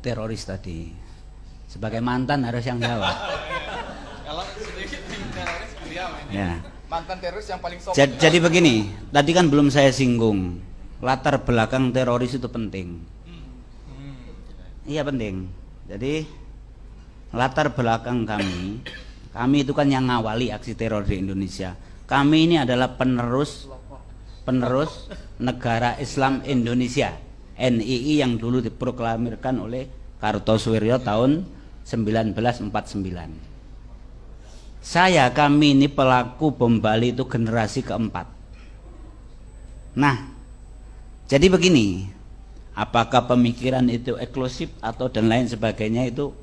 teroris tadi? Sebagai mantan harus yang jawab. Kalau sedikit teroris beliau ini. Ya. Mantan teroris yang paling sopan. Jadi begini, tadi kan belum saya singgung. Latar belakang teroris itu penting. Iya penting. Jadi latar belakang kami itu kan yang ngawali aksi teror di Indonesia. Kami ini adalah penerus Negara Islam Indonesia, NII, yang dulu diproklamirkan oleh Kartosuwiryo tahun 1949. Kami ini pelaku bom Bali itu generasi keempat. Nah, jadi begini, apakah pemikiran itu eksklusif atau dan lain sebagainya, itu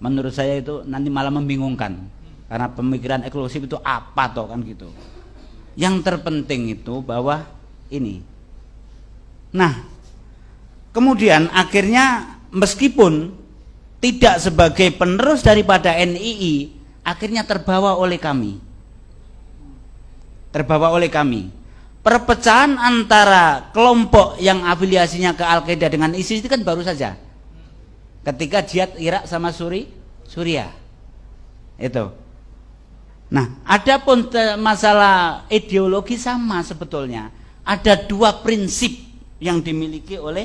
menurut saya itu nanti malah membingungkan. Karena pemikiran eksklusif itu apa toh kan gitu. Yang terpenting itu bahwa ini. Nah, kemudian akhirnya meskipun tidak sebagai penerus daripada NII, akhirnya terbawa oleh kami. Perpecahan antara kelompok yang afiliasinya ke Al-Qaeda dengan ISIS itu kan baru saja ketika jihad Irak sama Suriah itu. Nah, adapun masalah ideologi sama sebetulnya. Ada dua prinsip yang dimiliki oleh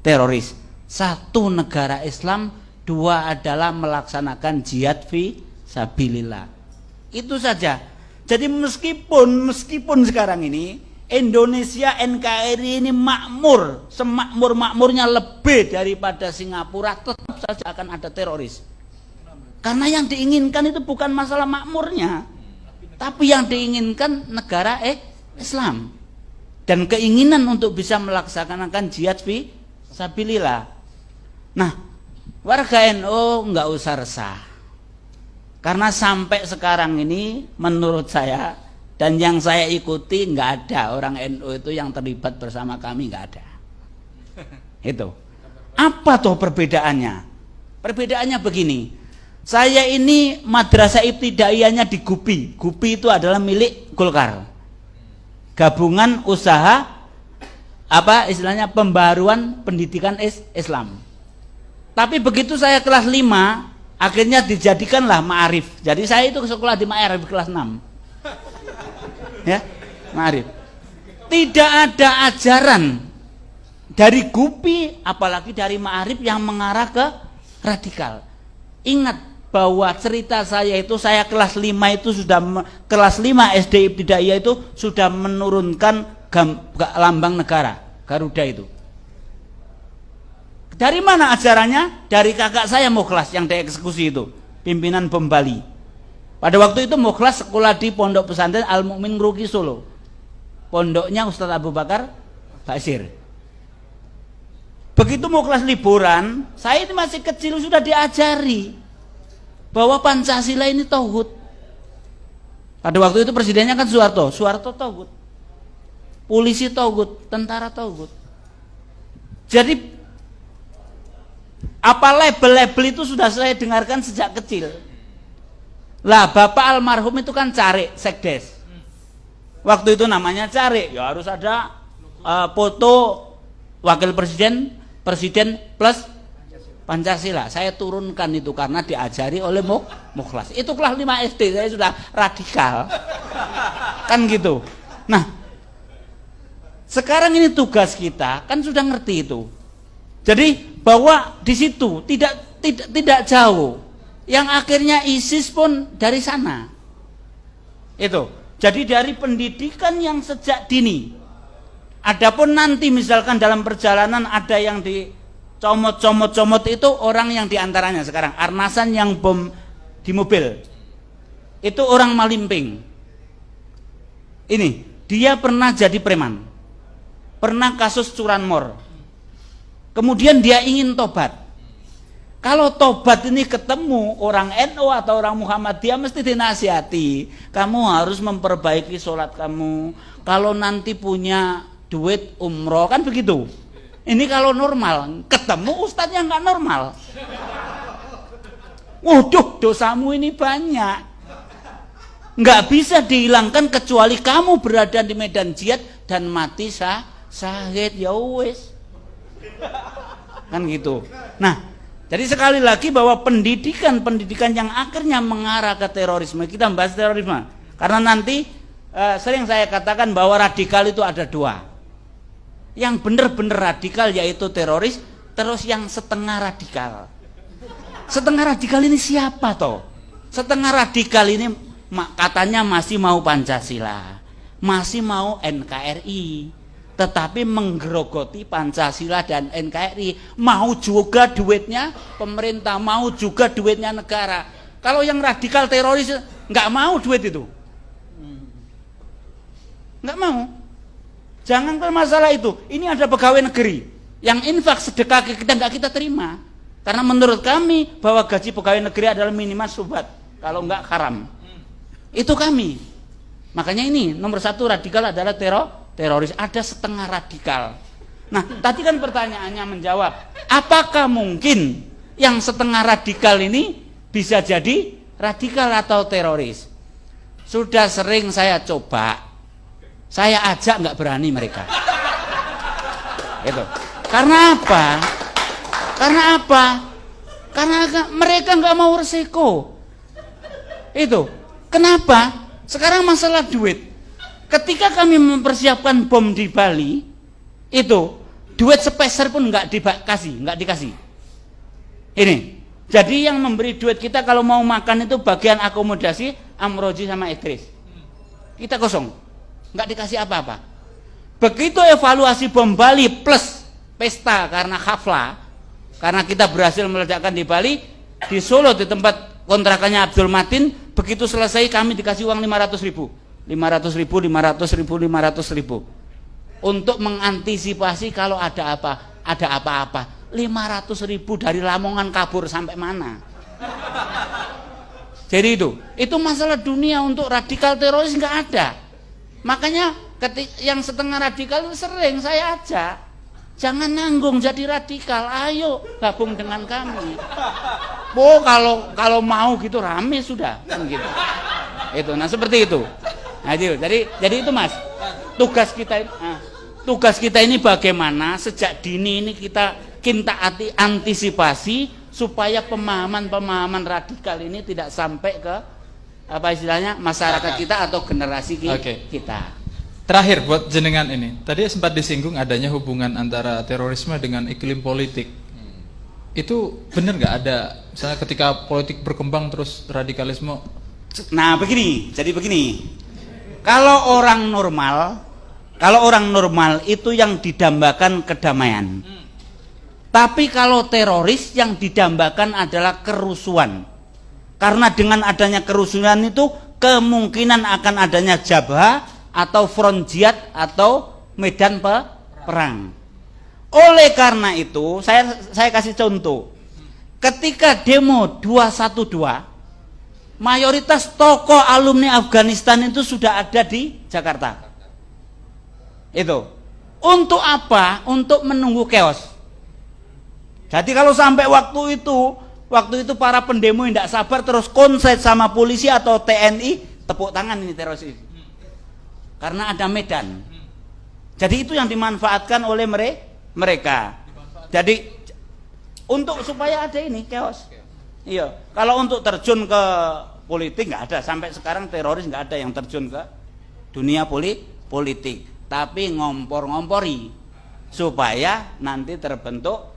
teroris. Satu, negara Islam. Dua adalah melaksanakan jihad fi sabilillah. Itu saja. Jadi meskipun sekarang ini Indonesia NKRI ini makmur, semakmur-makmurnya lebih daripada Singapura, tetap saja akan ada teroris. Karena yang diinginkan itu bukan masalah makmurnya, tapi yang diinginkan negara Islam dan keinginan untuk bisa melaksanakan jihad fi sabilillah. Nah, warga NU nggak usah resah, karena sampai sekarang ini menurut saya dan yang saya ikuti nggak ada orang NU itu yang terlibat bersama kami, nggak ada. Itu apa toh perbedaannya? Perbedaannya begini. Saya ini madrasah ibtidaiyahnya di Gupi. Gupi itu adalah milik Golkar. Gabungan usaha istilahnya pembaruan pendidikan Islam. Tapi begitu saya kelas 5, akhirnya dijadikanlah Ma'arif. Jadi saya itu sekolah di Ma'arif kelas 6. Ya, Ma'arif. Tidak ada ajaran dari Gupi apalagi dari Ma'arif yang mengarah ke radikal. Ingat bahwa cerita saya itu, saya kelas 5 itu sudah kelas 5 SD Ibtidaiyah itu sudah menurunkan lambang negara Garuda itu. Dari mana ajarannya? Dari kakak saya Mukhlas yang dieksekusi itu, pimpinan bom Bali. Pada waktu itu Mukhlas sekolah di Pondok Pesantren Al Mukmin Ngruki Solo. Pondoknya Ustadz Abu Bakar Basir. Begitu Mukhlas liburan, saya ini masih kecil sudah diajari bahwa Pancasila ini tauhid. Pada waktu itu presidennya kan Soeharto tauhid. Polisi tauhid, tentara tauhid. Jadi apa label-label itu sudah saya dengarkan sejak kecil. Lah Bapak almarhum itu kan Cari Sekdes. Waktu itu namanya Cari, ya harus ada foto wakil presiden plus Pancasila. Saya turunkan itu karena diajari oleh Mukhlas. Itu kelas 5 SD, saya sudah radikal. Kan gitu. Nah, sekarang ini tugas kita kan sudah ngerti itu. Jadi bahwa di situ tidak jauh. Yang akhirnya ISIS pun dari sana. Itu. Jadi dari pendidikan yang sejak dini. Adapun nanti misalkan dalam perjalanan ada yang comot itu orang yang diantaranya sekarang Arnasan yang bom di mobil itu orang Malimping. Ini dia pernah jadi preman, pernah kasus curanmor, kemudian dia ingin tobat. Kalau tobat ini ketemu orang NU atau orang Muhammadiyah mesti dinasihati, kamu harus memperbaiki sholat kamu, kalau nanti punya duit umroh, kan begitu. Ini kalau normal, ketemu ustadznya nggak normal. Waduh, dosamu ini banyak. Nggak bisa dihilangkan kecuali kamu berada di medan jihad dan mati syahid, ya wis. kan gitu. Nah, jadi sekali lagi bahwa pendidikan yang akhirnya mengarah ke terorisme, kita membahas terorisme karena nanti sering saya katakan bahwa radikal itu ada dua, yang benar-benar radikal yaitu teroris, terus yang setengah radikal. Setengah radikal ini siapa toh? Setengah radikal ini katanya masih mau Pancasila, masih mau NKRI, tetapi menggerogoti Pancasila dan NKRI, mau juga duitnya pemerintah, mau juga duitnya negara. Kalau yang radikal teroris nggak mau duit itu, nggak mau. Jangan ke masalah itu. Ini ada pegawai negeri yang infak sedekah kita nggak kita terima, karena menurut kami bahwa gaji pegawai negeri adalah minimal syubhat, kalau nggak haram. Itu kami. Makanya ini nomor satu radikal adalah teroris. Ada setengah radikal. Nah, tadi kan pertanyaannya menjawab, apakah mungkin yang setengah radikal ini bisa jadi radikal atau teroris? Sudah sering saya coba, saya ajak nggak berani mereka. Itu. Karena apa? Karena mereka nggak mau resiko. Itu. Kenapa? Sekarang masalah duit. Ketika kami mempersiapkan bom di Bali, itu duit sepeser pun nggak dikasih. Ini. Jadi yang memberi duit kita kalau mau makan itu bagian akomodasi Amroji sama Idris. Kita kosong, nggak dikasih apa-apa. Begitu evaluasi bom Bali plus pesta karena hafla, karena kita berhasil meledakkan di Bali, di Solo di tempat kontrakannya Abdul Matin, begitu selesai kami dikasih uang 500 ribu untuk mengantisipasi kalau ada apa-apa. 500 ribu dari Lamongan kabur sampai mana? Jadi itu masalah dunia. Untuk radikal teroris nggak ada. Makanya yang setengah radikal itu sering saya ajak, jangan nanggung jadi radikal, ayo gabung dengan kami. Oh kalau mau gitu rame sudah kan gitu. Itu, nah seperti itu. Nah itu, jadi itu Mas, tugas kita ini bagaimana sejak dini ini kita antisipasi supaya pemahaman radikal ini tidak sampai ke apa istilahnya masyarakat kita atau generasi kita. Terakhir buat jenengan ini, tadi sempat disinggung adanya hubungan antara terorisme dengan iklim politik. Itu benar nggak ada? Misalnya ketika politik berkembang terus radikalisme. Nah jadi begini. Kalau orang normal itu yang didambakan kedamaian. Tapi kalau teroris yang didambakan adalah kerusuhan. Karena dengan adanya kerusuhan itu kemungkinan akan adanya jabha atau front jihad atau medan perang. Oleh karena itu, saya kasih contoh. Ketika demo 212, mayoritas tokoh alumni Afghanistan itu sudah ada di Jakarta. Itu. Untuk apa? Untuk menunggu chaos. Jadi kalau sampai waktu itu para pendemo tidak sabar terus konslet sama polisi atau TNI, tepuk tangan ini teroris ini. Karena ada medan. Jadi itu yang dimanfaatkan oleh mereka. Jadi untuk supaya ada ini chaos. Iya. Kalau untuk terjun ke politik nggak ada, sampai sekarang teroris nggak ada yang terjun ke dunia politik. Tapi ngompor-ngompori supaya nanti terbentuk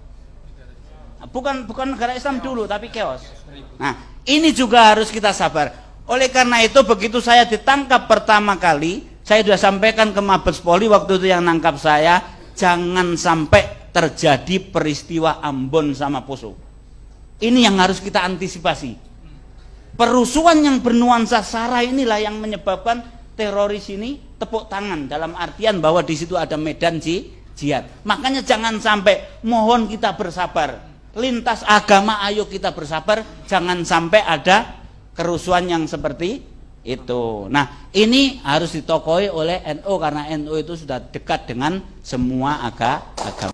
bukan negara Islam dulu tapi chaos. Nah, ini juga harus kita sabar. Oleh karena itu begitu saya ditangkap pertama kali, saya sudah sampaikan ke Mabes Polri waktu itu yang nangkap saya, jangan sampai terjadi peristiwa Ambon sama Poso. Ini yang harus kita antisipasi. Perusuhan yang bernuansa sara inilah yang menyebabkan teroris ini tepuk tangan, dalam artian bahwa di situ ada medan jihad. Makanya jangan sampai, mohon kita bersabar. Lintas agama ayo kita bersabar, jangan sampai ada kerusuhan yang seperti itu. Nah, ini harus ditokohi oleh NU karena NU itu sudah dekat dengan semua agama.